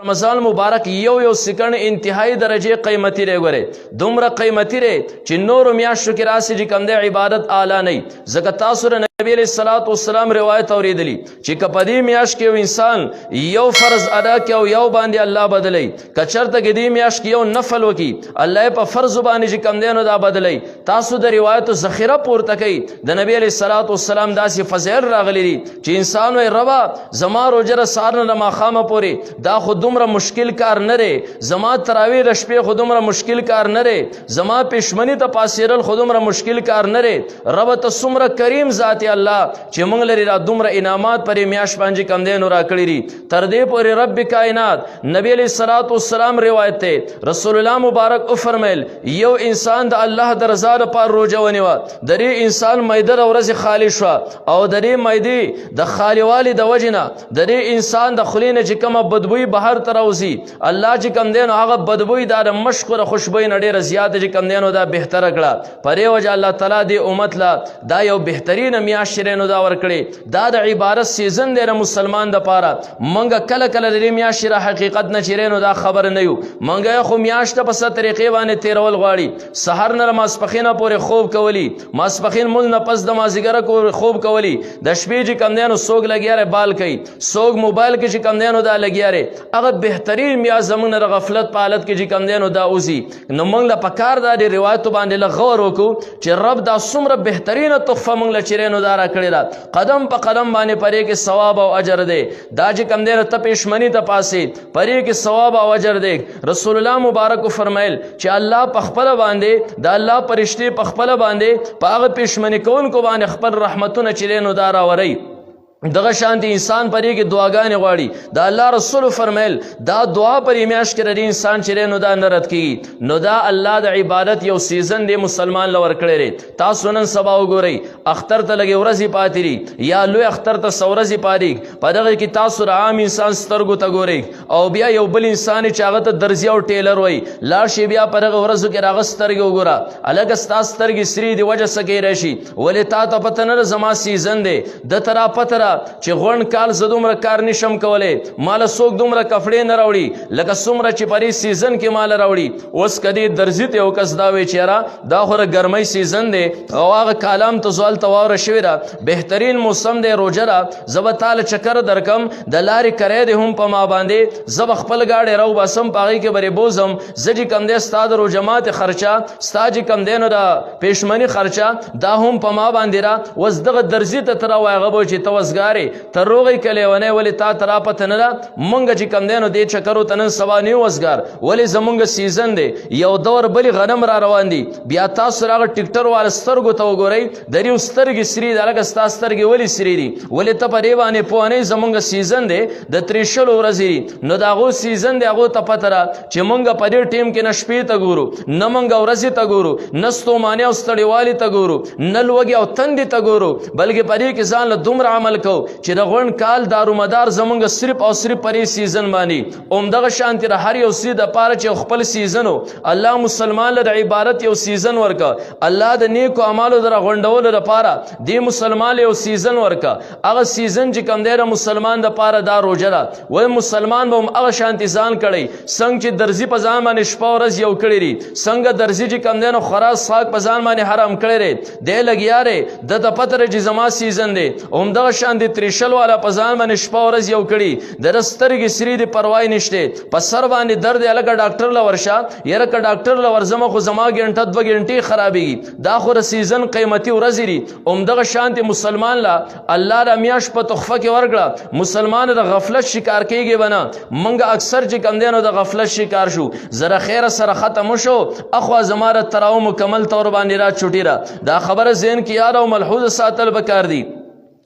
رمضان مبارک یو سکن انتہائی درجے قیمتی رے گورے دومره قیمتی رے چې نورو میاشتو کې راسي چې کوم د عبادت اعلی نه ځکه تاسو د نبی علیہ الصلوۃ والسلام روایت اوریدلی چې کپدی میاشت کې انسان یو فرض ادا کوي او یو باندې الله بدلی کچرته کې دی میاشت کې یو نفل وکي الله په فرض باندې چې کوم دینو دا بدلی تاسو د روایت ذخیره پورته کوي د نبی علیہ الصلوۃ والسلام داسې فضیل راغلی دي چې انسان وي ربا زما روزه سارنه ماخامه پوری دا خود دومره مشکل کار نه ری زما تراوی د شپې خو دومره مشکل کار نه ری زما پښمنی ته پاسیرل خو دومره مشکل کار نه ری رب ته څومره کریم ذات الله چې موږ لري را دومره انعامات پرې میاش باندې کم دین را کړی دي تر دې پورې رب کائنات نبی علیہ الصلوۃ والسلام روایت ته رسول الله مبارک او فرمایل یو انسان د الله د رضا لپاره روزه ونیوه د دې انسان مایده ورځ خالی شو او د دې مایده د خالیوالي د وجنه د دې انسان د خلینه چې کومه بدبوئی بهر تروزی الله چې کم دینو هغه بدبوئی دا د مشکره خوشبوئی نه ډیره زیات چې کم دینو دا بهتره کړه پرې وجه الله تعالی دې امت لا دا یو بهترین میاشت شرینو دا ورکړي دا د عبادت سیزن دی مسلمان د پاره منګه کله کله د میاشت را حقیقت نه چیرینو دا خبر نه یو منګه خو میاشت په ست طریقې باندې تیرول غواړي سحر نه ماسپخینه پورې خوب کولی ماسپخین مول نه پس د مازیګره کو خوب کولی د شپې چې کم دینو سوګ لګیاره بال کوي سوګ موبایل کې چې کم دینو دا لګیاره هغه بهترین میا زمونږ د غفلت په حالت کې چې کم دینو دا اوزي نو موږ له پکار دا د روایتو باندې له غور وکړو چې رب دا څومره بهترینه تحفه موږ له چیرینو دا را کړې ده قدم په قدم باندې پرې کې ثواب او اجر دی دا چې کم دینو ته پښمنی ته پاسې پرې کې ثواب او اجر دی رسول الله مبارک فرمایل چې الله په خپل باندې د الله پرشتي په خپل باندې په هغه پښمنی کوونکو باندې خپل رحمتونه چیرینو دا راوري دغه شانتی انسان پرې کې دعاګانې غواړي دا الله رسول فرمایل دا دعا پرې میاش کې ردی انسان چې نو دا نرد کیږي نو دا الله د عبادت یو سیزن دی مسلمان لور کړی تاسو نن سبا وګورئ اختر ته لګي ورځي پاتې یا لوی اختر ته سورځي پاتې په دغه کې تاسو عام انسان سترګو ته ګورئ او بیا یو بل انسان چې هغه ته درزي او ټیلر وای لاړ شي بیا په دغه ورځو کې راغسترګي وګوره الګ ستاسو سترګې سری دی وجه سکه راشي ولې تا ته پته نه زما سیزن دی د ترا پتره چې غون کال زه دومره کار نشم کولی مال څوک دومره کپړې نه راوړي لکه څومره چې پرې سیزن کې مال راوړي اوس کدی درزي ته یو کس دا وی چېره دا خو د ګرمۍ سیزن دی او هغه کالام ته زوال ته واوره شوې ده بهترین موسم دی روژه ده زه به تاله چکر درکم د لارې کرایه دی هم په ما باندې زه به خپل گاډی راوباسم په هغې کې به یې بوزم زه چې کوم دی ستا د روژه ماتې خرچه ستا چې کوم دی نو د پېشمني خرچه دا هم په ما باندې را اوس دغه درزي ته ته راوایه هغه به چې ته وزګارې تر روغې کلیونی ولې تا ته را پته نه ده مونږ چې کم دی نو دې چکرو ته نن سبا نه یو وزګار ولې زمونږ سیزن دی یو دور بلې غنم را روان دي بیا تاسو راغه ټیکټر والا سترګو ته وګورئ د یو سترګې سري ده لکه ستا سترګې ولې سري دي ولې ته په دې باندې پوه نه یې زمونږ سیزن دی د ترېشلو ورځې دي نو د هغو سیزن دی هغو ته پته ده چې مونږ په دې ټیم کې نه شپې ته ګورو نه مونږ ورځې ته ګورو نه ستومانۍ او ستړیوالي ته ګورو نه لوږې او تندې ته ګورو بلکې په دې کې ځان له دومره عمل کوو چې د غون کال دارومدار زمونږ صرف او صرف پرې سیزن باندې همدغه شانتي د هر یو څیز دپاره چې خپل سیزن و الله مسلمان له د عبادت یو سیزن ورکه الله د نیکو اعمالو د راغونډولو دپاره دې مسلمان له یو سیزن ورکه هغه سیزن چې کوم دی د مسلمان دپاره دا روژه ده وایي مسلمان به هم هغه شانتي ځان کړی څنګه چې درزي په ځان باندې شپه ورځ یو کړی دي څنګه درزي چې کوم دی نو خوراک څښاک په ځان باندې حرام کړی دی دی لګیا دی د ته پته چې زما سیزن دی همدغه شانتي ترېشل والا په ځان باندې شپه ورځ یو کړي د ده سترګې سري دي پروا نشته په سر باندې درد دی هلکه ډاکټر له ورشه یاره که ډاکټر له ورځمه خو زما ګنټه 2 ګنټې خرابېږي دا خو د سیزن قیمتي ورځې دي همدغه شانتې مسلمان لا الله را میاشت په تحفه کې ورکړه مسلمان د غفلت شکار کېږي به نه موږ اکثر چې کوم دی نو د غفلت شکار شو زره خیره سره ختم شو اخوا زما د تراو مکمل طور باندې را چوټي را دا خبره ذهن کې یاد او ملحوظ ساتل پکار دي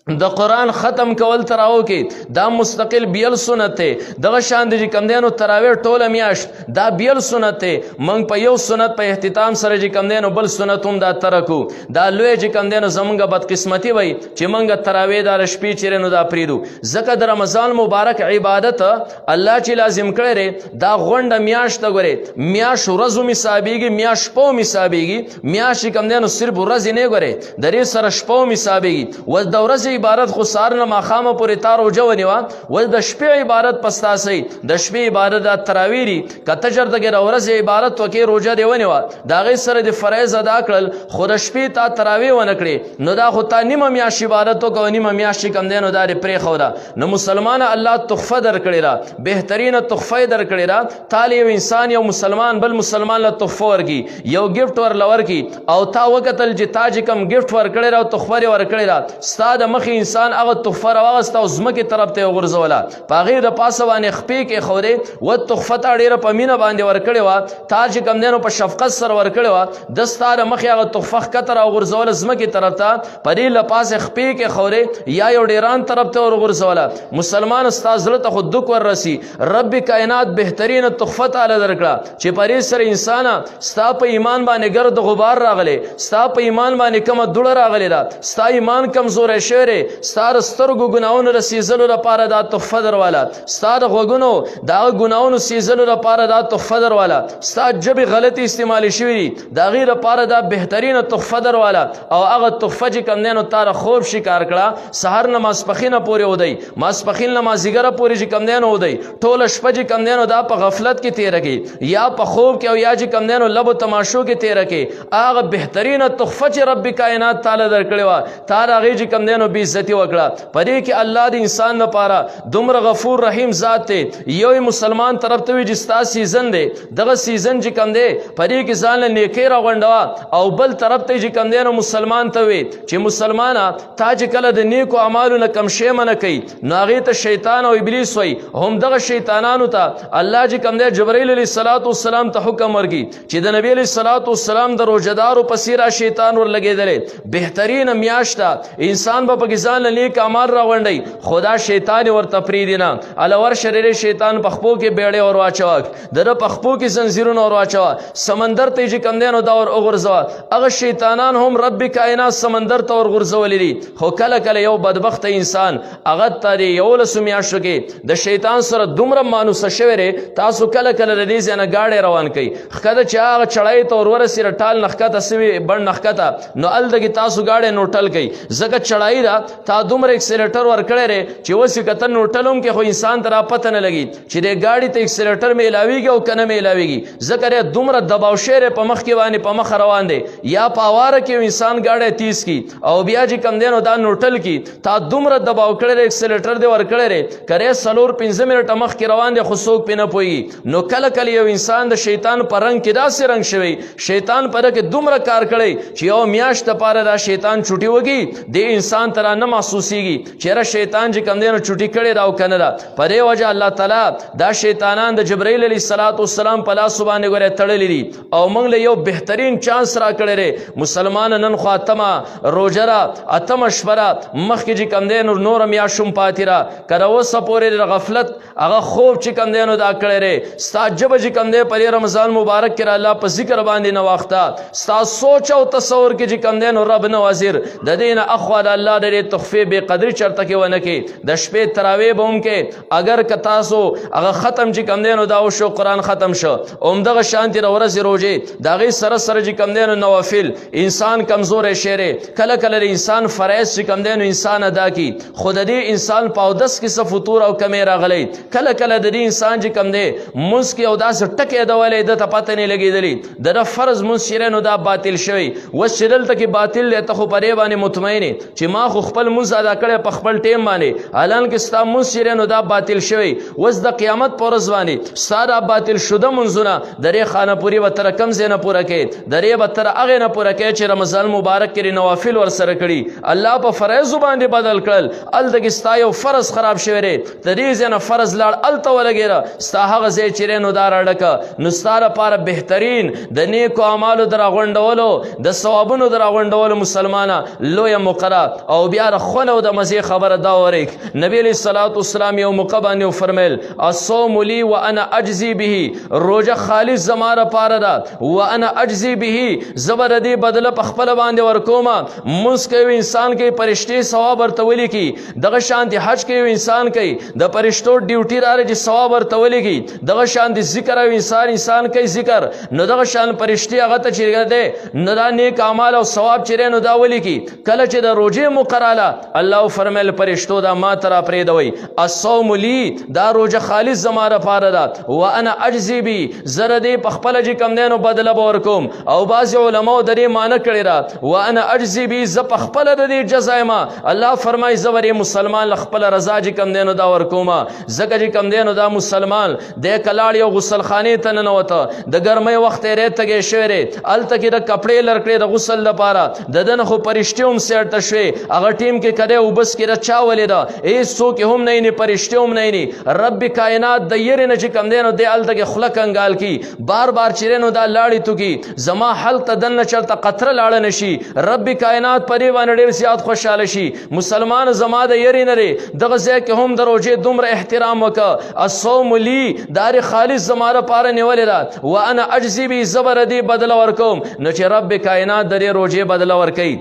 د قرآن ختم کول تراو کې دا مستقل بیل سنت ته دغه شان د کم دینو تراویح ټوله میاشت دا بیل سنت ته موږ په یو سنت په اهتمام سره چې کم دینو بل سنت هم دا ترکو دا لوی چې کم دینو زمونږ بدقسمتي وای چې موږ تراویح دا شپې چیرې نو دا پریدو ځکه د رمضان مبارک عبادت الله چې لازم کړی دا غونډه میاشت غوري میاش ورځو حسابيږي میاش په حسابيږي میاش کم دینو صرف ورځ نه غوري درې سره شپو حسابيږي و د ورځې عبارت خو سهار نه ماښامه پورې تا روژه ونیوه و د شپې عبارت په ستاسئ د شپې عبارت دا تراویح دي که ته چېرته کې د ورځې عبارت وکې روژه دې ونیوه د هغې سره دې فرایض ادا کړل خو د شپې تا تراویح ونه کړې نو دا خو تا نیمه میاشت عبادت وکړه نیمه میاشت چې کوم دی نو دا دې پرېښوده نو مسلمانه الله تحفه درکړې ده بهترینه تحفه یې درکړې ده تا یو انسان یو مسلمان بل مسلمان له تحفه ورکړي یو ګفټ ورله ورکړي او تا وکتل چې تا چې کوم ګفټ ورکړی ده او تحفه دې ورکړې ده ستا د مخې انسان هغه تحفه راواغسته او ځمکې طرف ته یې وغورځوله په هغې د پاسه باندې خپې کېښودې و تحفه تا ډېره په مینه باندې ورکړې وه تا چې کوم دی نو په شفقت سره ورکړې وه د ستا د مخې هغه تحفه ښکته راوغورځوله ځمکې طرف ته په دې له پاسې خپې کېښودې یا یو ډیران طرف ته ورغورځوله مسلمان ستا زړه ته خو دک وررسي رب کائنات بهترینه تحفه تعالی درکړه چې په دې سره انسانه ستا په ایمان باندې ګرد غبار راغلی ستا په ایمان باندې کومه دوړه راغلې ده ستا ایمان کمزوری شوی دی ستا د سترګو ګناهونو د سیزلو لپاره دا تحفه درواله ستا د غوږونو د هغه ګناهونو سیزلو لپاره دا تحفه درواله ستا ژبې غلطې استعمالي شوي دي د هغې لپاره دا بهترینه تحفه درواله او هغه تحفه چې کوم دی نو تا د خوب شکار کړه سهار نه ماسپښینه پورې ودی ماسپښین نه مازدیګره پورې چې کوم دی نو ودی ټوله شپه چې کوم دی نو دا په غفلت کې تېره کړي یا په خوب کې او یا چې کوم دی نو لبو تماشو کې تېره کړي هغه بهترینه تحفه چې رب کائنات تعالی درکړې وه تا د هغې چې کوم دی نو بېعزتي وکړه په دې کې الله د انسان لپاره دومره غفور رحیم ذات دی یو مسلمان طرف ته وي چې ستا سیزن دی دغه سیزن چې کوم دی په دې کې ځان له نیکۍ راغونډوه او بل طرف ته چې کوم دی نو مسلمان ته وي چې مسلمانه تا چې کله د نیکو اعمالو نه کم شی منع کوي نو هغې ته شیطان او ابلیس وایي هم دغه شیطانانو ته الله چې کوم دی جبرائیل علیه السلام ته حکم ورکړي چې د نبي علیه السلام د روژهدارو پسې را شیطان ورلګېدلی بهترینه میاشت ده انسان به پکې ځان له نیک اعمال راغونډوي خو دا شیطان یې ورته پرېږدي نه هله ورشه ډېرې شیطان په خپو کې بیړۍ ور واچوه د ده په خپو کې زنځیرونه ور واچوه سمندر ته یې چې کوم دی نو دا ور وغورځوه هغه شیطانان هم رب کائنات سمندر ته ور غورځولي دي خو کله کله یو بدبخته انسان هغه ته د 11 میاشتو کې د شیطان سره دومره مانوسه شوی دی تاسو کله کله د دې ځای نه گاډی روان کوي ښکته چې هغه چړۍ ته ور ورسېږي ټال نه ښکته سوي بڼ نه ښکته نو هلته کې تاسو گاډی نوټل کوي ځکه چړایي ده تا دومره اکسلیټر ورکړی دی چې اوس یې که ته نوټل هم کې خو انسان ته را پته نه لګي چې دې گاډي ته اکسلیټر میلاویږي او که نه میلاویږي ځکه دی دومره دباو شوی دی په مخ کې باندې په مخه روان دی یا په هواره کې انسان گاډی تیز کی او بیا چې کوم دی نو دا نوټل کی تا دومره دباو کړی دی اکسلیټر دی ورکړی دی که دی 4-5 منټه مخکې روان دی خو څوک پرې نه پوهېږي نو کله کله یو انسان د شیطان په رنګ کې داسې رنګ شوی شیطان په ده کې دومره کار کړی چې یو میاشت دپاره دا شیطان چوټي وږي دې انسان ته را نه محسوسېږي چېرې شیطان چې کوم دی نو چوټي کړې ده او که نه ده په دې وجه الله تعالی دا شیطانان د جبرائیل علیه السلام په لاسو باندې ګورې تړلي دي او موږ له یو بهترین چانس را کړی دی مسلمان نن خو اتمه روژه را اتمه شپه را مخکې چې کوم دی نو نوره میاشت هم پاتې را که د اوسه پورې د غفلت هغه خوب چې کوم دی نو دا کړی دی ستا ژبه چې کوم دی په دې رمضان مبارک کې را الله په ذکر باندې نه واخته ستا سوچ او تصور کې چې کوم دی نو رب نه وزیر د دې نه اخوا د الله د دې تحفې بې قدري چېرته کې ونه کې د شپې تراویح به هم کې اگر که تاسو هغه ختم چې کوم دی نو دا وشو قرآن ختم شو همدغه شانتې د ورځې روژې د هغې سره سره چې کوم دی نو نوافل انسان کمزوری شی دی کله کله د انسان فرایض چې کوم دی نو انسان ادا کی خو د دې انسان په اودس کې څه فطور او کمی راغلی کله کله د دې انسان چې کوم دی مونځ کې او داسې ټکې ادولی ده ته پته نه لګېدلي د ده فرض مونځ چې نو دا باطل شوی اوس چې دلته کې باطل دی ته خو په دې باندې مطمئن چې ما خو خپل مونځ ادا کړی په خپل ټیم باندې حالان کې ستا مونځ چې نو دا باطل شوی اوس د قیامت په ورځ باندې ستا دا باطل شده مونځونه د دې خانهپوري به تر کم ځای نه پوره کوې د دې به تر هغې نه پوره کوې چې رمضان مبارک کې نوافل ورسره کړي الله په فرایضو باندې بدل کړل هلته کې ستا یو فرض خراب شوی دی د دې ځای نه فرض لاړ هلته ولګېده ستا هغه ځای چې نو دا راډکه نو ستا لپاره بهترین د نیکو اعمالو د راغونډولو د ثوابونو د راغونډولو مسلمانه لویه موقعه او بیا د خونه او د مزې خبره دا وریک نبی علیه السلام یو موقع باندې وفرمیل الصوم لی وانا اجزی به روژه خالص زما لپاره ده وانا اجزی به زه به د دې بدله په خپله باندې ورکومه مونځ کوي انسان کوي فرشتې ثواب ورته ولیکي دغه شانتې حج کوي انسان کوي د فرشتو ډیوټي راغی چې ثواب ورته ولیکي دغه شانتې ذکر او انسان کوي ذکر نو دغه شان فرشتې هغه ته چې دی نو دا نیک اعمال او ثواب چې نو دا ولیکي کله چې د روژې موقع راله الله فرمیل پرشتو دا ما ترا پرېږدوئ الصوم لی دا روژه خالص زما دپاره ده وانا اجزي بي زه د دې په خپله چې کوم دی نو بدله به ورکوم او بعضې علماو د دې معنی کړې ده وانا اجزي بي زه په خپله د دې جزا یم الله فرمایي زه به مسلمان له خپله رضا چې کوم دی نو دا ورکومه ځکه چې کوم دی نو دا مسلمان دی که لاړ یو غسلخانې ته ننوته د ګرمۍ وخت یې ری تږی شوی دی هلته کې د کپړې لر کړې د غسل لپاره د ده نه خو پرشتې هم سیټه شوې هغه ټیم کې که دی اوبس کې د چا ولیده هېڅ څوک هم نه ویني پرشتې هم نه ویني رب کائنات د یرې نه چې کوم دی نو دی هلته کې خوله کنګال کي بار بار چې دی نو دا لاړې توکي زما حل ته دننه چلته قطره لاړه نه شي رب کائنات په دې باندې ډېر زیات خوشحاله شي مسلمان زما د یرې نه دی دغه ځای کې هم د روژې دومره احترام وکړه الصوم لی دار خالص زما دپاره نیولې ده وانا اجزي بي زه به د دې بدله ورکوم نو چې رب کائنات د دې روژې بدله ورکوي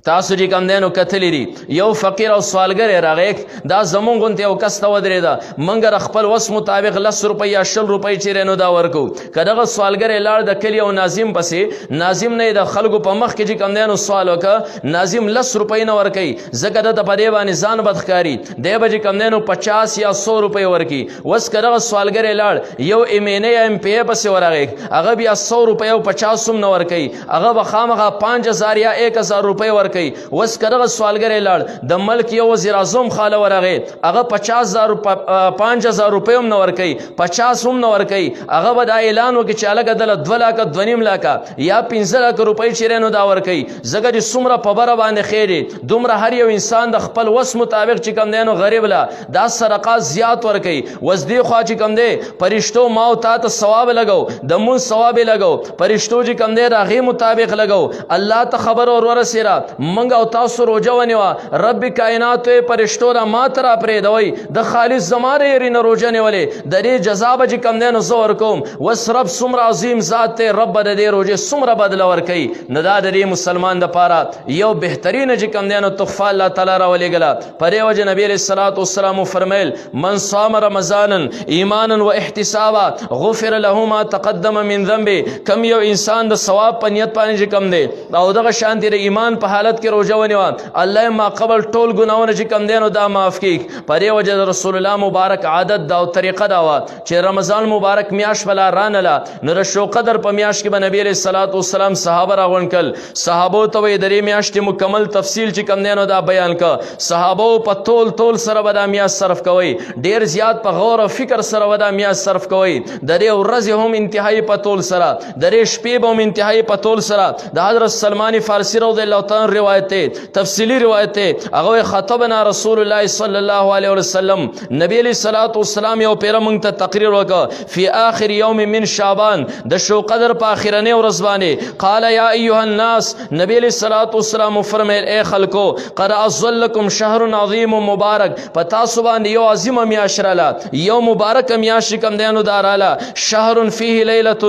تاسو چې کوم دی نو کتلی دي یو فقیر او سوالګر یې راغی دا زمونږ غوندې یو کس ته ودرېده موږ د خپل وس مطابق 10 روپۍ یا 20 روپۍ چې نو دا ورکو که دغه سوالګر یې لاړ د کلي او ناظم پسې ناظم نه یې د خلکو په مخ کې چې کوم دی نو سوال وکړه ناظم 10 روپۍ نه ورکوي ځکه ده ته په دې باندې ځان بد ښکاري دی به چې کوم دی نو 50 یا 100 روپۍ ورکي اوس که دغه سوالګر یې لاړ یو MNA یا MPA پسې ورغی هغه بیا 100 روپۍ او 50 هم نه ورکوي هغه به خامخا 5000 یا 1000 روپۍ ورکوي وس که دغه سوالګر یې لاړ د ملک یو وزیر اعظم خاله ورغی هغه 5000 روپۍ هم نه ورکوي 50 هم نه ورکوي هغه به دا اعلان وکړي چې هلکه دله 2 لکه 2.5 لکه یا 15 لکه روپۍ چې نو دا ورکوي ځکه چې څومره په بره باندې خیر دی دومره هر یو انسان د خپل وس مطابق چې کوم دی نو غریب له دا صدقات زیات ورکوي وس دې خوا چې کوم دی پرشتو ما او تا ته ثواب لګو د مونځ ثواب یې لګو پرشتو چې کوم دی د هغې مطابق لګو الله ته خبر ورسېده منګ او تاسو روژه ونیوه رب کائناتو یې پرشتو را ما ته را پرېږدوئ د خالص زما د یرې نه روژه نیولې د دې جزا به چې کوم دی نو زه ورکوم وس رب څومره عظیم ذات دی رب به د دې روژې څومره بدله ورکوي نو دا د دې مسلمان دپاره یو بهترینه چې کوم دی نو تحفه الله تعالی راولېږله په دې وجه نبي علیه الصلاة والسلام وفرمیل من صام رمضانا ایمانا و احتسابا غفر له ما تقدم من ذنبه کم یو انسان د ثواب په نیت باندې چې کوم دی او دغه شانتې د ایمان په حالت کې روژه ونیوه الله ما قبل ټول ګناهونه چې کوم دی نو دا معاف کړي په دې وجه د رسول الله مبارک عادت دا او طریقه دا وه چې رمضان مبارک میاشت به لا رانله نو د شو قدر په میاشت کې به نبي علیه الصلاة والسلام صحابه راغونډ کړل صحابو ته وایي د دې میاشتې مکمل تفصیل چې کوم دی نو دا بیان که صحابو په طول سره به دا میاشت صرف کوئ ډېر زیات په غور او فکر سره به دا میاشت صرف کوئ د دې ورځې هم انتهایي په طول سره د دې شپې به هم انتهایي په طول سره د حضرت سلمان فارسی رضی الله تعالی روایت تفصیلی روایت هغه خطبنا رسول الله صلی الله علیه وسلم نبی علیہ الصلوۃ والسلام یو پیر مونږ ته تقریر وکړه فی آخر یوم من شعبان د شو قدر په اخرنه ورځ باندې قال یا ایها الناس نبی علیہ الصلوۃ والسلام فرمایل اے خلکو قد اظلکم شهر عظیم مبارک پتا سو باندې یو عظیم میاشت رااله یو مبارک میاشت کم دینو داراله شهر فیه لیلۃ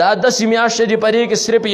دا 10 میاشت دی پرې کې صرف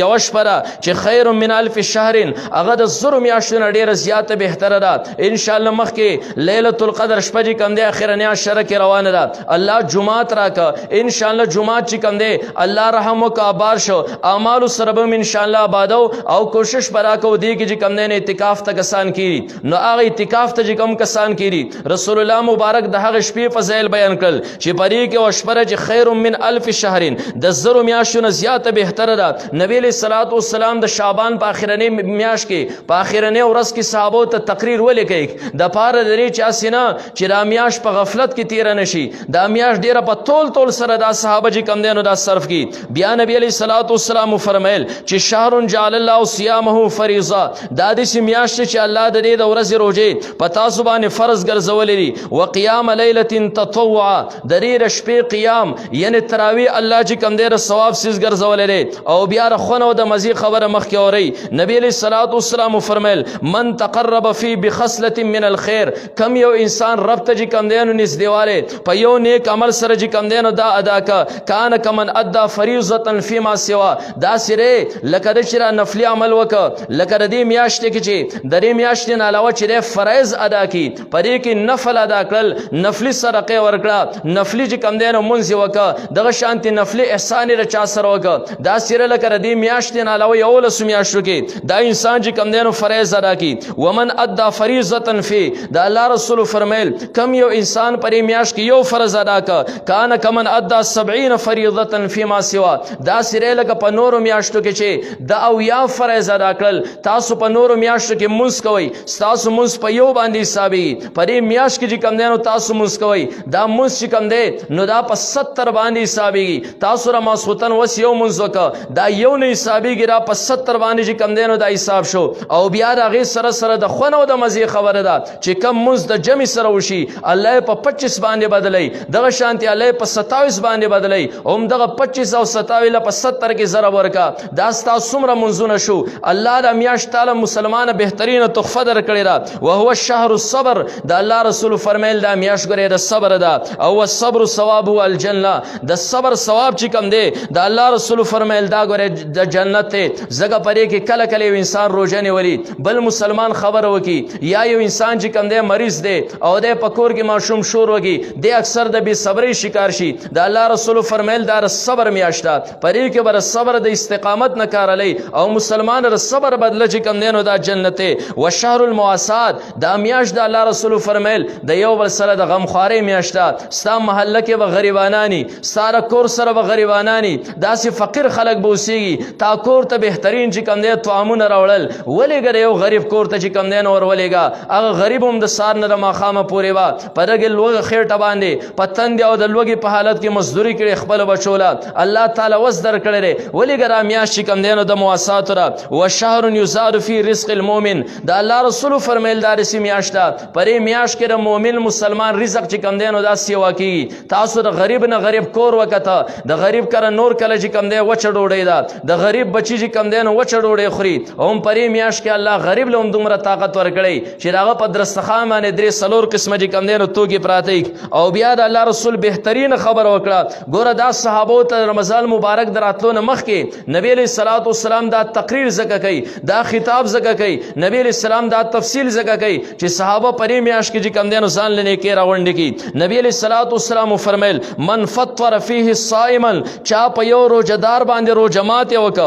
یو شپه چې خیر من الف شهر هغه د زرو میاشتونو ډېره زیاته بهتره ده انشاءالله مخکې لیلة القدر شپه چې کوم دی اخرنۍ عشره کې روانه ده الله جمعات راکړه انشاءالله جمعات چې کوم دی الله رحم وکړه آباد شو اعمالو سره به هم انشاءالله آبادو او کوشش به راکړو دې کې چې کوم دی نه اعتکاف ته کسان کېږي نو هغه اعتکاف ته چې کوم کسان کېږي رسول الله مبارک د هغه شپې فضایل بیان کړل چې پرې کې یوه شپه چې خیر من الف شهر د زرو میاشتونو زیاته بهتره ده نبی علیه الصلاة والسلام د شعبان په اخرنۍ میاشت کې په اخرنۍ ورځ کې صحابو ته تقریر ولیکئ د پاره د دې چې هسې نه چې دا میاشت په غفلت کې تیره نه شي دا میاشت ډېره په طول سره دا صحابه چې کوم دی نو دا صرف کړي بیا نبی علیه الصلاة والسلام وفرمیل چې شهر جعل الله صیامه فریضه دا داسې میاشت چې الله د دې د ورځې روژې په تاسو باندې فرض ګرځولې دي وقیام لیلة تطوعا د دې د شپې قیام یعنې تراویح الله چې کوم دی د ثواب څیز ګرځولی دی او بیا د خونه او د مزې خبره مخکې اورئ نبی علیه الصلاة والسلام فرمیل من تقرب فی بخصلة من الخیر کم یو انسان رب ته چې کوم دی نو نږدېوالی په یو نیک عمل سره چې کوم دی نو دا ادا که کان کمن ادا فریضة فیما سوا داسې دی لکه د چې را نفلي عمل وکړه لکه د دې میاشتې کې چې د دې میاشتې نه علاوه چې دی فرایض ادا کړي په دې کې نفل ادا کړل نفلي صدقې ورکړه نفلي چې کوم دی نو مونځ یې وکړه دغه شانتې نفلي احسان یې د چا سره وکړه دا سیره لکه د دې میاشتې نه علاوه 11 میاشتو کې دا انسان چې کم دینو فرض ادا کی ومن ادا فریضه فی دا الله رسول فرمایل کم یو انسان پرې میاش کې یو فرض ادا کا کان کمن ادا 70 فریضه فيما سوا دا سره لکه په نورو میاشتو کې چې د او یا فرض ادا کړل تاسو په نورو میاشتو کې مونږ کوي تاسو مونږ په یو باندې حسابي پرې میاش کې چې کم دینو تاسو مونږ کوي دا مونږ چې کم دی نو دا په 70 باندې حسابي تاسو را ماسوتن وس یو مونږ وکړه دا یو نه حسابي ګرا په 70 باندې چې کم دینو دا حساب شو او بیا راغی سره سره د خونه او د مزي خبره ده چې کم مونږ د جمع سره وشي الله په 25 باندې بدلای دغه شانتي الله په 27 باندې بدلای اوم دغه 25 او 27 له په 70 کې ضرب ورکا دا تاسو څومره منځونه شو الله د میاشت تعالی مسلمانه بهترینه تحفه درکړی را او هو الشهر الصبر دا الله رسول فرمایل دا میاشت ګره د صبر ده او الصبر ثوابه الجنه د صبر ثواب چې کم دی دا الله رسول فرمایل دا ګره د جنت ته زګه پرې کې کله کله انسان روزه نیولي بل مسلمان خبر وکي یا یو انسان چې کم دی مریض دی او د پکور کې ماشوم شور وکي د اکثر د بی صبري شکار شي دا الله رسول فرمایل دا صبر میاشته پرې کې بر صبر د استقامت نه کار علی او مسلمان ر صبر بدله چې کم دینو دا جنت او شهر المواسات دا میاش دا الله رسول فرمایل د یو بل سره د غمخواري میاشته ستا محله کې به غریبانانی ساره کور سره به غریبانانی داسې فقیر خلک بوسیږي تا کور ته بهترین چې کم دی توامونه راوړل ولېګه یو غریب کور ته چې کم دی نو ور ولېګه هغه غریب هم د سار نه د ماخامه پورې وا پرګل لوګه خېټه باندې پتند او د لوګي په حالت کې مزدوري کړي خپل بچولا الله تعالی وس در کړي ولېګه را میاش چې کم دی نو د مواسات را او شهر یزاد فی رزق المؤمن دا الله رسول فرمایل دا رسی میاشته پرې میاش کې د مؤمن مسلمان رزق چې کم دی نو دا سیوا کی تاسو د غریب نه غریب کور وکته د غریب کر نور کله چې کم دی وچ ډوډۍ دا د غریب بچی چې کم دی نو وچ ډوډۍ خوري هم پرې میاش کې الله غریب له دومره طاقت ورکړي چې داغه په درستخان باندې درې سلور قسمه چې کم دی نو توګي پراته او بیا د الله رسول بهترین خبر وکړه ګوره دا صحابو ته رمضان مبارک دراتلو نه مخکې نبی علیہ الصلوۃ والسلام دا تقریر زکه کوي دا خطاب زکه کوي نبی علیہ السلام دا تفصیل زکه کوي چې صحابه پرې میاش کې چې کم دی نو ځان لنه کې راوړل کی نبی علیہ الصلوۃ والسلام فرمایل من فطر فيه صائما چا په یو روزدار باندې روزمات وک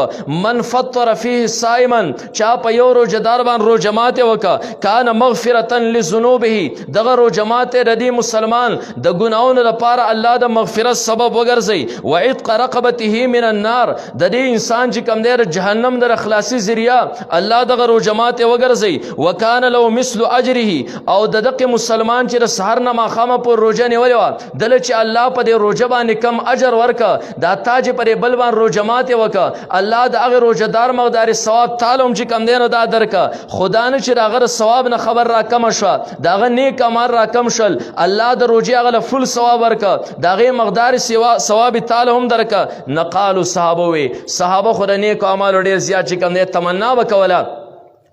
من فطر فيه صائما چا په یو روزدار باندې روزمات وک کان مغفرة لذنوبه دغه روزمات ردی مسلمان د ګناونو لپاره الله د مغفرت سبب وګرځي وعتق رقبته من النار د دې انسان چې کم دی جهنم در خلاصي ذریعہ الله دغه روزمات وګرځي وکانه لو مثل اجره او دغه مسلمان چې سحر نه ماخامه پر روزه نیولې دل چې الله په دې روزه باندې کم اجر ورکا دا تاج پر بلوان روزمات وکا الله د هغه روزدار مقدار ثواب تعالی چې کم دینو دا درکا خدا نه چې هغه ثواب نه خبر را کم شو داغه نیک اعمال را کم شل الله د روزه هغه فل ثواب ورکا داغه مقدار ثواب تعالی هم درکا نقالو صحابه خو د نیک اعمال ډیر زیات چې کم دی تمنا وکوله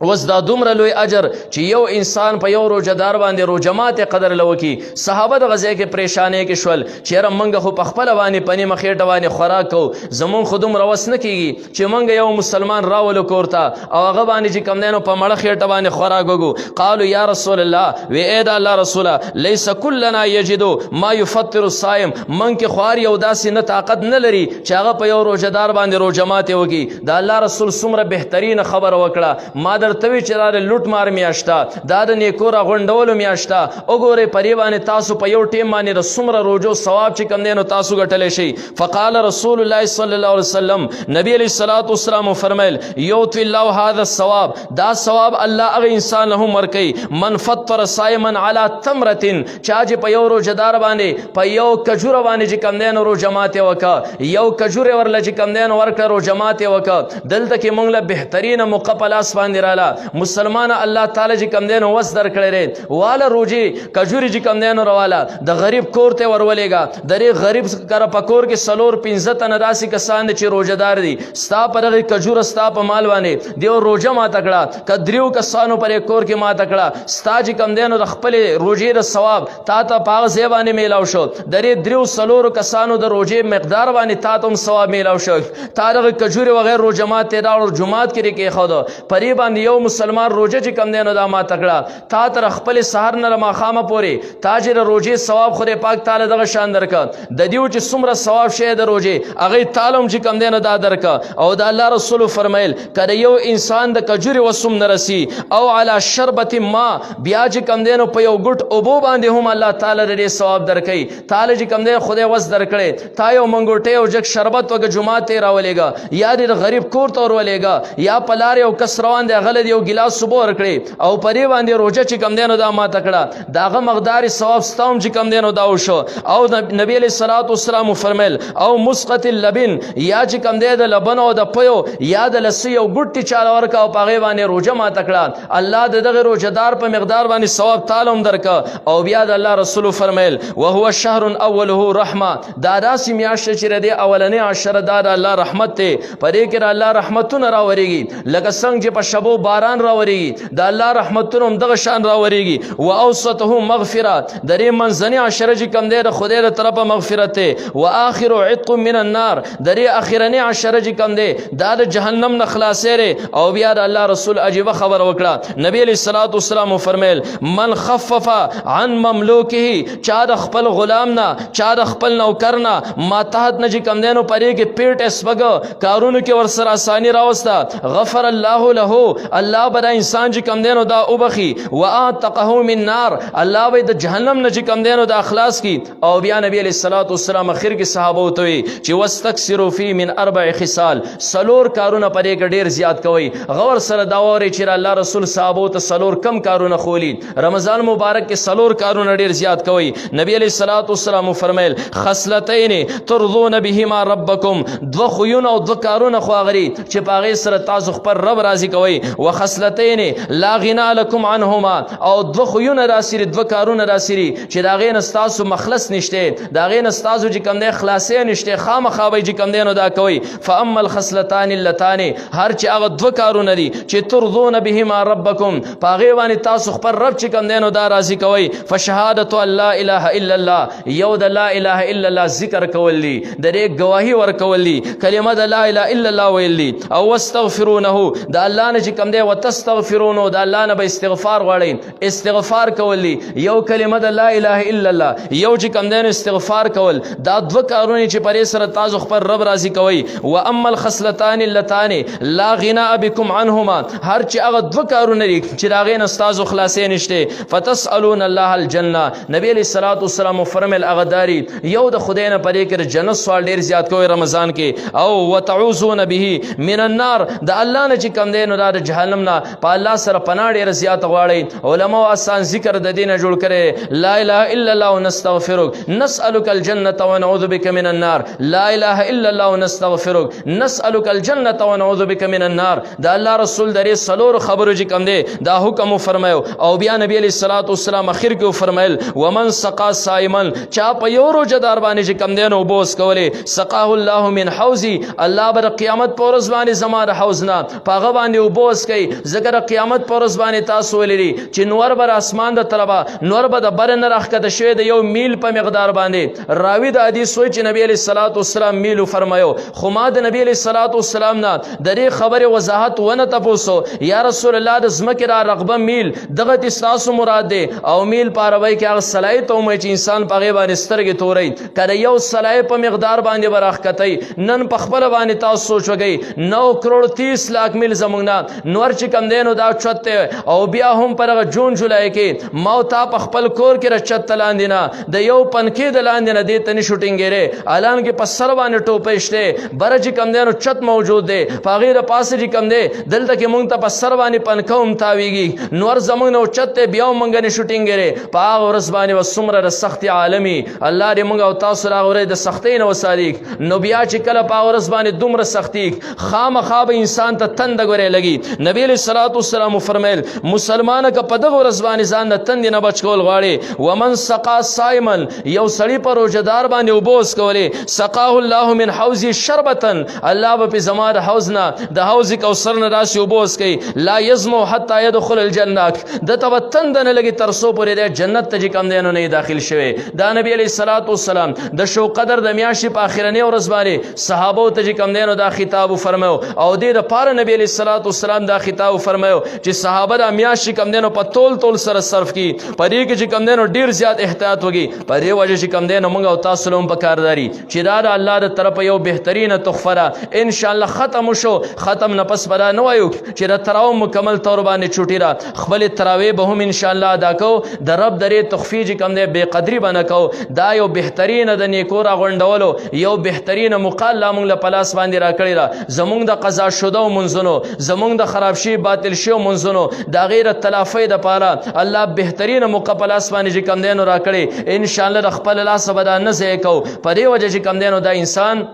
وس دا دومره لوی اجر چې یو انسان په یو روزدار باندې روزمات قدر لوکي صحابه د غزې کې پریشانې کې شول چې رمنګ خو په خپل باندې پنی مخېټه باندې خوراک کو زمون خودم روس نه کیږي چې منګ یو مسلمان راول کورتا او هغه باندې چې کم دینو په مړه خېټه باندې خوراک وګو قالو یا رسول الله وی اے دا الله رسوله ليس كلنا يجدو ما يفطر الصائم من کې خوار یو داسې نه طاقت نه لري چې هغه په یو روزدار باندې روزمات وکي دا الله رسول څومره بهترین خبر وکړه ما درتوی چې دا لوټ مار میاشتا دا د نیکورا غونډولو میاشتا وګوره پریوانه تاسو په یو ټیم باندې د سمره روزو ثواب چې کم دینو تاسو غټلې شي فقال رسول الله صلی الله علیه وسلم نبی علیہ الصلوۃ والسلام فرمایل یوت الله هذا الثواب دا ثواب الله هغه انسان له مرکي من فطر صائما على تمره چاج په یو روزدار باندې په یو کجوره باندې چې کم دینو روزمات وکا یو کجوره ورل چې کم دینو ورکړه روزمات وکا دلته کې مونږ له بهترین مقبلاس باندې مسلمان الله تعالی چې کم دین وس در کړی والا روجي کجوري چې کم دین رواله د غریب کور ته ورولېګا درې غریب کر پکور کې سلور 15 تن داسې کسان چې روزدار دي ستا پر کجور ستا په مال باندې دیو روزه ما تکړه کدریو کسانو پر کور کې ما تکړه ستا چې کم دین د خپل روزي د ثواب تا ته پاغ زیبانه میلاو شو درې دریو سلور کسانو د روزي مقدار باندې تا ته ثواب میلاو شو تا د کجوري وغیر روزمات ته دا جمعات کې خود پری باندې یو مسلمان روزه چې کم دی نو دا ماته کړه، تا تر خپل سحر نه ماښامه پورې تا چې د روزې ثواب خدای پاک تعالی دغه شان درکړه، د دیو چې څومره ثواب شی د روزې هغه تعالی هم چې کم دی نو دا درکړه. او د الله رسول فرمایل کله یو انسان د کجوري وسوم نه رسی او علی شربت ما بیا چې کم دی نو په یو ګټ اوبو باندې هم الله تعالی دې ثواب درکړي. تعالی چې کم دی خدای وس درکړي، تا یو منګوټه او جګ شربت وګ جمعه ته راولېګا یا د غریب کور ته ورولېګا یا پلار یو کس روان دی غلط یو ګلاس صبح ورکړي او پرې باندې روزه چې کم دی نو دا ماته کړه، داغه مقدار ثواب ستوم چې کم دی نو دا وشو. او نبی علیہ الصلوۃ والسلام فرمایل او مسقط اللبن یا چې کم دی د لبن او د پيو یا د لسی او ګټي چاله ورکا او پاغه باندې روزه ماته کړه، الله دغه روزدار په مقدار باندې ثواب تعالی هم درکا. او بیا د الله رسول فرمایل وهو شهر اوله رحمه، دا داسې میاشت چې ردی اولنې عشره دا د الله رحمت ته پرې کې الله رحمتونه راوريږي، لکه څنګه چې په شبو باران راوريږي د الله رحمتونه هم دغه شان راوريږي. و اوسطه مغفره، درې منځنۍ عشره چې کم دی د خدای له طرفه مغفرت ته. و اخر عتق من النار، درې اخرنۍ عشره چې کم دی دا د جهنم نه خلاصېره. او بیا د الله رسول عجیبه خبر وکړه، نبی علیہ الصلوۃ والسلام فرمایل من خفف عن مملوکه، چا د خپل غلام نه چا د خپل نوکر نه ماتحت نه چې کم دی نو پرې کې پیټ اسبګ کارونو کې ور سره آسانی راوسته، غفر الله له، الله به دا انسان چې کم دی نو دا وبخي. واعتقه من نار، الله به د جهنم نه چې کم دی نو دا اخلاص کی. او بیا نبی علیہ الصلوۃ والسلام اخر کې صحابه وتوي چې واستكثروا فی من اربع خصال، سلور کارونه پرې کې ډیر زیات کوي. غور سره دا وری چې الله رسول صحابه ته سلور کم کارونه خولي، رمضان مبارک کې سلور کارونه ډیر زیات کوي. نبی علیہ الصلوۃ والسلام فرمایل خصلتین ترضون بهما ربکم، دو خوونه او دو کارونه خواغري چې پاغه سره تاسو خپل رب راضي کوي. وخصلتین لا غنا لكم عنهما، او دو خوونه راسری دو کارونه راسری چې داغه نستاسو مخلص نشته، داغه نستاسو چې کم نه خلاصې نشته، خامخابه چې کم نه دا کوي. فاما الخصلتان اللتان، هر چې هغه دو کارونه دي چې ترضون بهما ربکم پاغه باندې تاسو خپل رب چې کم نه دا راضي کوي. فشهادت لا اله الا الله، یو د لا اله الا الله ذکر کول دي، د دې گواهی ورکول دي، کلمه د لا اله الا الله ویل دي. او واستغفرونه، د الله نه چې کم دی وتستغفرونه، د الله نه به استغفار غواړي، استغفار کول دي. یو کلمه د لا اله الا الله، یو چې کم دی استغفار کول، دا دو کارونه چې پرې سره تاسو خپل رب راضي کوي. و اما الخصلتان اللتان لا غنا بكم عنهما، هر چې هغه دو کارونه دي چې داغه نستازو خلاصې نشته. فتسالون الله الجنه، نبی علیہ الصلوۃ والسلام فرمایل اغداری یو د خدای نه پرې کړ جنت سوال ډیر زیات کوي رمضان کې. او وتعوذون به من النار، د الله نه چې کم دی نو د جهنم نه په الله سره پناه ډیر زیات غواړي. علماء آسان ذکر د دینه جوړ کړي، لا اله الا الله ونستغفرك نسالك الجنه ونعوذ بك من النار، لا اله الا الله ونستغفرك نسالك الجنه ونعوذ بك من النار. دا الله رسول درې سلور خبرو چې کم دی دا حکم فرمایو. او بیا نبی علیہ الصلوۃ والسلام اخر کې فرمایل ومن سقا صائما، چا په یو روزدار باندې چې کم دی نو بوس کوله، سقاه الله من حوزي، الله بر قیامت پر ورځ باندې زما د حوض نه پاغه باندې وبوس کوي. ذکر قیامت پر ورځ باندې تاسو ولري چې نور بر اسمان د طرفه نور به د بر نه راخکته شوی د یو میل په مقدار باندې. راوی د حدیث وایي چې نبی علیہ الصلوۃ والسلام میل فرمایو، خو ما د نبی علیہ الصلوۃ والسلام نه د دې خبره وضاحت ونه تاسو یا رسول الله د زمکه را رغبه میل دغه تاسو مراد دی. او میل پاروي کې هغه صلاحي ته مې چې انسان په غیبه سترګې توري کړه یو صلاحي په مقدار باندې براخکتای. نن په خپل باندې تاسو سوچ وګئ 9 کروڑ 30 لاکھ میل زمونږ نور چې کم دینو دا چته. او بیا هم پر جون جولای کې موت په خپل کور کې رچت لاندې نه د یو پنکې د لاندې نه دې تنه شوټینګ لري، اعلان کې په سر باندې ټوپې شته، برج کم دینو چت موجود دی، پاغه د پاسه چې کم دی دلته کې مونږ ته په سر باندې پنکوم تاویږي، نور زمونږ نو چت بیا مونږ نه شوټینګ لري. پاغه ورځ باندې وسمره سخت عالمي الله دې مونږ او تاسو راغوري د سختۍ نه وسادي. نو بیا چې کله پاغه ورځ باندې دومره سختی خامخاب انسان ته تند غوري لګي. نبی علیہ الصلوۃ والسلام فرمایل مسلمان کا په دغه ورځ باندې ځان د تند نه بچ کول غواړي. ومن سقا صائما، یو سړی پر روزدار باندې وبوس کوله، سقاه الله من حوض شربتن، الله به زما د حوض نه د حوض کوثر نه راشي وبوس کوي. لا یزمو حتا يدخل الجنه، د تبتند نه لګي ترسو پورې د جنت ته کم دینو نه داخل شوی. دا نبی علیہ الصلوۃ والسلام د شو قدر د میاشتې په اخرنی ورځ باندې صحابه ته کم دینو دا خطاب فرمایو. او د پاره نبی علیہ الصلوۃ والسلام دا دا خطاب فرمایو چې صحابه د میاشت کم دینو په تول سره صرف کی پرې کې چې کم دینو ډیر زیات احتیاط وږي پرې وجه چې کم دینو موږ او تاسو لوم په کارداري چې دا د الله د طرف یو بهترینه تحفه ده ان شاء الله ختم شو ختم نه پس بدا نه وایو چې د تراو مکمل تور باندې چوټی را خپل تراوی به هم ان شاء الله ادا کو د رب درې تخفی چې کم دی بے قدری بنه کو دا یو بهترینه د نیکو را غونډولو یو بهترینه مقاله موږ له پلاس باندې را کړی را زمونږ د قضا شوده منځونو زمونږ د خراب شي باطل شي منځونو دا غیر تلافی د پاره الله بهترینه مقابله باندې چې کم دینو را کړی ان شاء الله د خپل لاس بدا نه ځای کو په دې وجه چې کم دینو دا انسان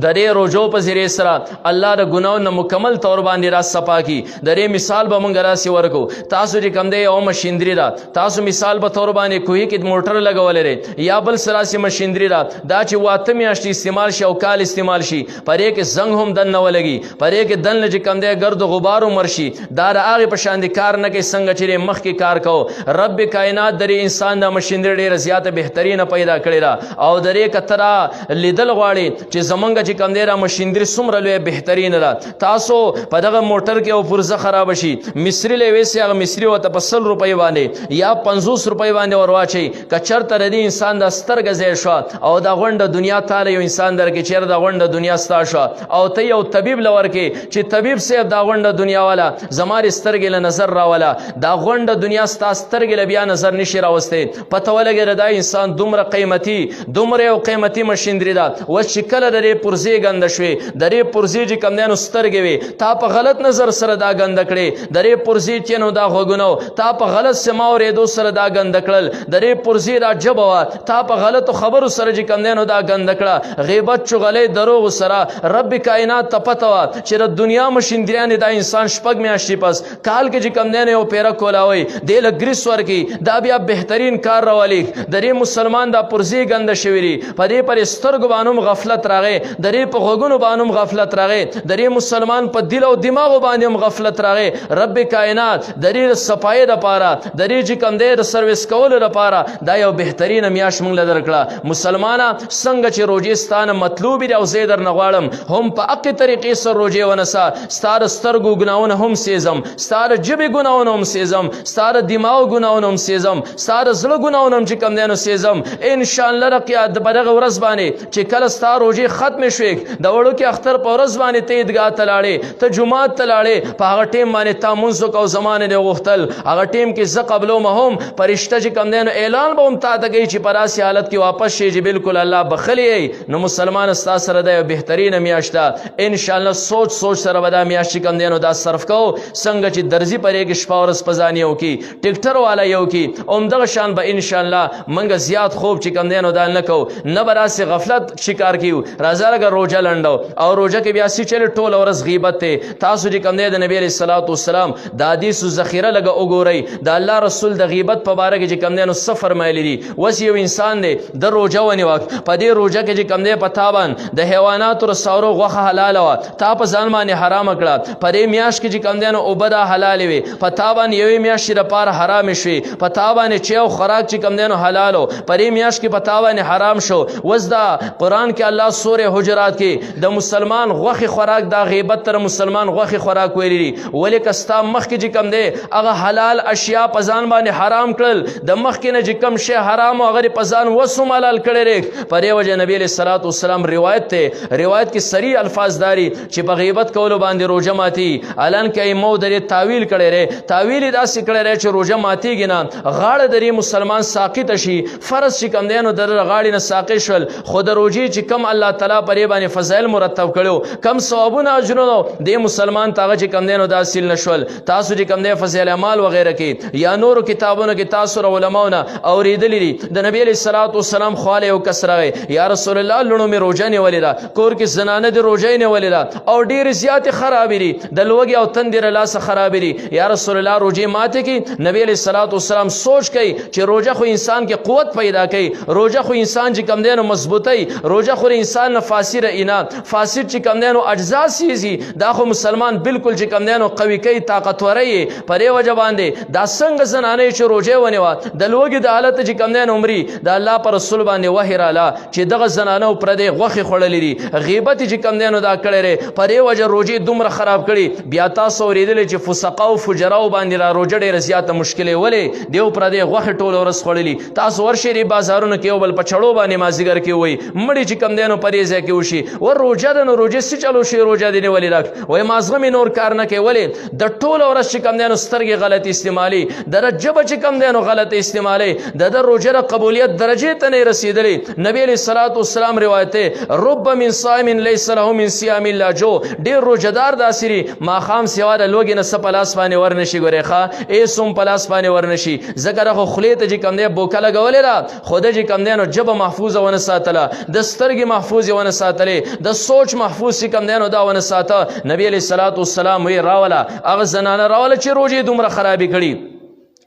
درې روزو په ذریعه سره الله د ګناو نه مکمل طور باندې را صفا کی درې مثال به مونږ راسي ورکو تاسو چې کم دی او مشیندری را تاسو مثال په طور باندې کوی کې موټر لګولې لري یا بل سراسي مشیندری را دا چې واته میاشتې استعمال شي او کال استعمال شي پرې کې زنګ هم دن نه ولګي پرې کې دن چې کم دی ګرد غبار مرشي دا د هغه په شان دي کار نه کوي څنګه چې مخ کې کار کو رب کائنات درې انسان د مشیندری ډیره زیاته بهترینه پیدا کړی را او درې کترا لیدل غواړي چې زمونږ چې کم دی را مشیندري څومره لوی بهترینه ده تاسو په دغه موټر کې او پرزه خراب شي مصری له ویسې هغه مصری وته په 100 روپۍ باندې یا 50 روپۍ باندې ورواچي کچرته ردی انسان د سترګه ځای شو او د غونډه دنیا تعالی یو انسان درکې چیر د غونډه دنیا ستا شو او ته یو طبيب لور کې چې طبيب صاحب د غونډه دنیا والا زماري سترګې له نظر راولا د غونډه دنیا ستا سترګې له بیا نظر نشي راوسته پته ولګي دا انسان دومره قیمتي دومره یو قیمتي مشیندري ده و چې کله د پرزه غند شوي درې پرزه چې کم دینو سترګې وي تا په غلط نظر سره دا غند کړي درې پرزه چې نو دا غوګنو تا په غلط سما اورېدو سره دا غند کړل درې پرزه دا جبوا تا په غلط خبرو سره چې کم دینو دا غند کړه غیبت چغلې دروغ سره رب کائنات ته پته وا چې د دنیا مشیندریان دا انسان شپږ میاشتې پس کال کې چې کم دینو یو پیرا کولاوي د لګریس ورکی دا بیا بهترین کار راولي درې مسلمان دا پرزه غند شویری په دې پر سترګو باندې غفلت راغی درې په غوګونو باندې غفلت راغی درې مسلمان په دل او دماغ باندې غفلت راغی رب کائنات درې صفای د پاره درې چې کم دی د سرویس کول د پاره دا یو بهترین میاش مونږ لدر کړه مسلمانا څنګه چې روزستان مطلوب دی او زیدر نغواړم هم په اقی طریقې سره روزه ونسا ستاره سترګو ګناونه هم سیزم ستاره جبه ګناونه هم سیزم ستاره دماغ ګناونه هم سیزم ستاره زړه ګناونه هم چې کم دی نو سیزم ان شاء الله رقیا د بدغه ورځ باندې چې کله ستاره روزه ختم شوي د وړو کې اختر په ورځ باندې ته عیدګاه ته لاړې ته جمعات ته لاړې په هغه ټیم باندې تا مونځ وکړو زمانې نه غوښتل هغه ټیم کې زه قبلوم هم فرشته چې کم دی نو اعلان به هم تا ته کوي چې په داسې حالت کې واپس شي چې بالکل الله بخلی نو مسلمان ستا سره د یو بهترینه میاشت ده انشاءالله سوچ سره به دا میاشت چې کم دی نو دا صرف کو څنګه چې درځي پرې کې شپه ورځ په ځان یو کې ټیکټر والا یو کې همدغه شان به انشاءالله موږ زیات خوب چې کم دی نو دا نه کوو نه به داسې غفلت شکار کیو راځه لږه روژه لنډو او روژه کې بیا سی چلې ټوله ورځ غیبت ته تاسو چې کم دی د نبی علیه الصلاۃ والسلام د حدیثو ذخیره لږه وګورئ د الله رسول د غیبت په باره کې چې کم دی نو څه فرمایلی دي اوس یو انسان دی د روژه ونیوه په دې روژه کې چې کم دی په تا باندې د حیواناتو رساورو غوښه حلاله وه تا په ځان باندې حرامه کړه په دې میاشت کې چې کم دی نو اوبه دا حلالې وې په تا باندې یوې میاشتې دپاره حرامې شوې په تا باندې چای او خوراک چې کم دی نو حلال و په دې میاشت کې په تا باندې حرام شو اوس دا قرآن کې الله سورې حجرات کې د مسلمان غوښې خوراک دا غیبت تر مسلمان غوښې خوراک ویلی دي ولې که ستا مخکې چې کم دی هغه حلال اشیا په ځان باندې حرام کړل د مخکې نه چې کم شی حرام او هغه په ځان وسوم حلال کړی دی په دې وجه نبی علیه الصلاۃ والسلام روایت کې صریح الفاظ داري چې په غیبت کولو باندې روژه ماتي الان کې ایمو درې تاویل کړی دی تاویل داسې کړی دی چې روژه ماتیږي نه غاړه درې مسلمان ساقط شي فرض چې کم دی نو د غاړې نه ساقط شول خو د روژې چې کم الله تعالی پرې باندې فضایل مرتب کړو کم ثوابونه اجرونه د مسلمان تاغه چې کم دی نو دا حاصل نشول تاسو چې کم دی فضایل اعمال وغیرہ کې یا نور کتابونو کې تاسو علماونه اوریدلی دي د نبی علیه الصلاۃ والسلام خواله او کسره یا رسول الله لونو می روزه نیولې ده کور کې زنانه د روزه نیولې ده او ډیر زیات خرابې دي د لوګي او تندر لاس خرابې دي یا رسول الله روزه ماته کې نبی علیه الصلاۃ والسلام سوچ کوي چې روزه خو انسان کې قوت پیدا کوي روزه خو انسان چې کم دی نو مضبوطی روزه خو انسان نه ناصر اینا فاسد چې کم دی نو اجزا سیزي دا خو مسلمان بالکل چې کم دی نو قوي کوي طاقتوره یې په دې وجه باندې دا څنګه زنانې چې روژې ونیوه د لوږې د حالت چې کم دی نو مري د الله په رسول باندې وحی راله چې دغه زنانو پردې غوښې خوړلې دي غیبت چې کم دی نو دا کړی دی په دې وجه روژې دومره خراب کړي بیا تاسو اورېدلې چې فسقا او فجراو باندې را روژه ډېره زیاته مشکلې ولې دیو پردې غوښې ټوله ورځ خوړلي تاسو ورشئ دې بازارونو کې یو بل په چړو باندې مازدیګر کې وایي مړي چې کم دی نو په دې ځای کې وشي ور روژه ده نو روژې څه چلو شي روژه دې نیولې راک وایي مازغه مې نور کار نه کوي ولې د ټوله ورځ چې کم دی نو سترګې غلط استعمالي د ژبه چې کم دی نو غلط استعمالي د روژه د قبولیت درجې ته نه رسېدلی نبی علیه الصلاة والسلام روایت دی رب من صائم لیس له من صیام الا جو ډېر روژهدار داسې دي ماښام سوا د لوږې نه څه په لاس باندې ورنشي ګورې ښه هېڅ هم په لاس باندې ورنشي ځکه دغه خولې ته چې کم دی بوکه لګولې ده خو ده چې کم دی نو ژبه محفوظه ونه ساتله د سترګې محفوظې ونه ساتلې د سوچ محفوظ چې کم دی نو دا ونه ساته نبی علیه الصلاة والسلام وی راوله هغه زنانه راوله چې روژې دومره خرابې کړي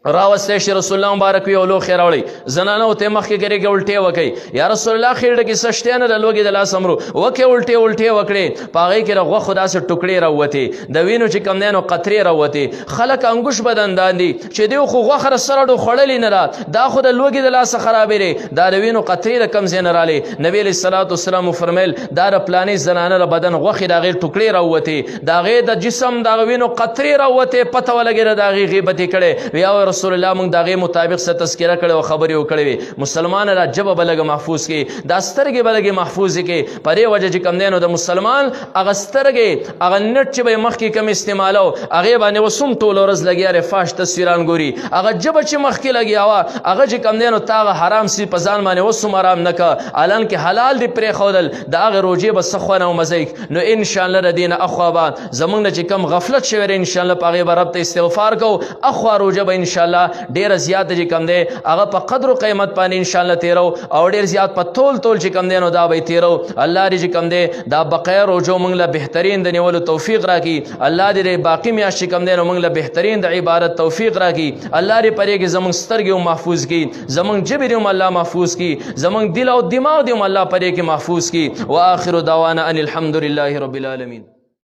راوستی شي رسول الله مبارک وي او لوښی راوړئ زنانه ورته مخکې ګرېږي الټې وکوئ یا رسول الله خېټه کې څه شتی نه د لوږې د لاس امرو وکې الټې وکړې په هغې کې د غوښو داسې ټوکړې راووتې د وینو چې کم دی نو قطرې راووتې خلک انګوش بدندان دي چې دوی خو غوښه د سره ډو خوړلې نه ده دا خو د لوږې د لاسه خرابې دی دا د وینو قطرې د کم ځای نه رالې نبي علیه الصلاة والسلام وفرمیل دا د پلانې زنانه د بدن غوښې د هغې ټوکړې راووتې د هغې د جسم د هغه وینو قطرې راووتې پته ولګېده د هغې غیبت یې کړی یا رسول الله موږ د هغې مطابق څه تذکره کړې او خبرې وکړې وې مسلمان را ژبه به لږه محفوظ کړي دا سترګې به لږې محفوظې کړي په دې وجه چې کم دی نو د مسلمان هغه سترګې هغه نټ چې به یې مخکې کم استعمالو هغې باندې اوس هم ټوله ورځ لګیا دی فاش تصویران ګوري هغه ژبه چې مخکې لګیا وه هغه چې کم دی نو تا هغه حرام سي په ځان باندې اوس هم حرام نه که حالانکې حلال دې پرېښودل د هغې روژې به څه خوند او مزه نو انشاءالله د دې نه اخوا به زموږ نه چې کم غفلت شوی دی انشاءالله په هغې به رب ته استغفار کوو اخوا روژه به انشاءالله ډېره زیاته چې کم دی هغه په قدر و قیمت باندې انشاءالله تیرو او ډېر زیات په تول چې کم دی نو دا به یې تیرو الله دې چې کم دی دا بقیه روژو موږ له بهترین د نیولو توفیق راکړي الله دې باقي میاشت چې کم دی نو موږ له بهترین د عبادت توفیق راکړي الله دې پرې کې زموږ سترګې هم محفوظ کړي زموږ ژبې دې هم الله محفوظ کړي زموږ دل او دماغ دې هم الله پرې کې محفوظ کړي واخر دعوانا ان الحمد لله رب العالمین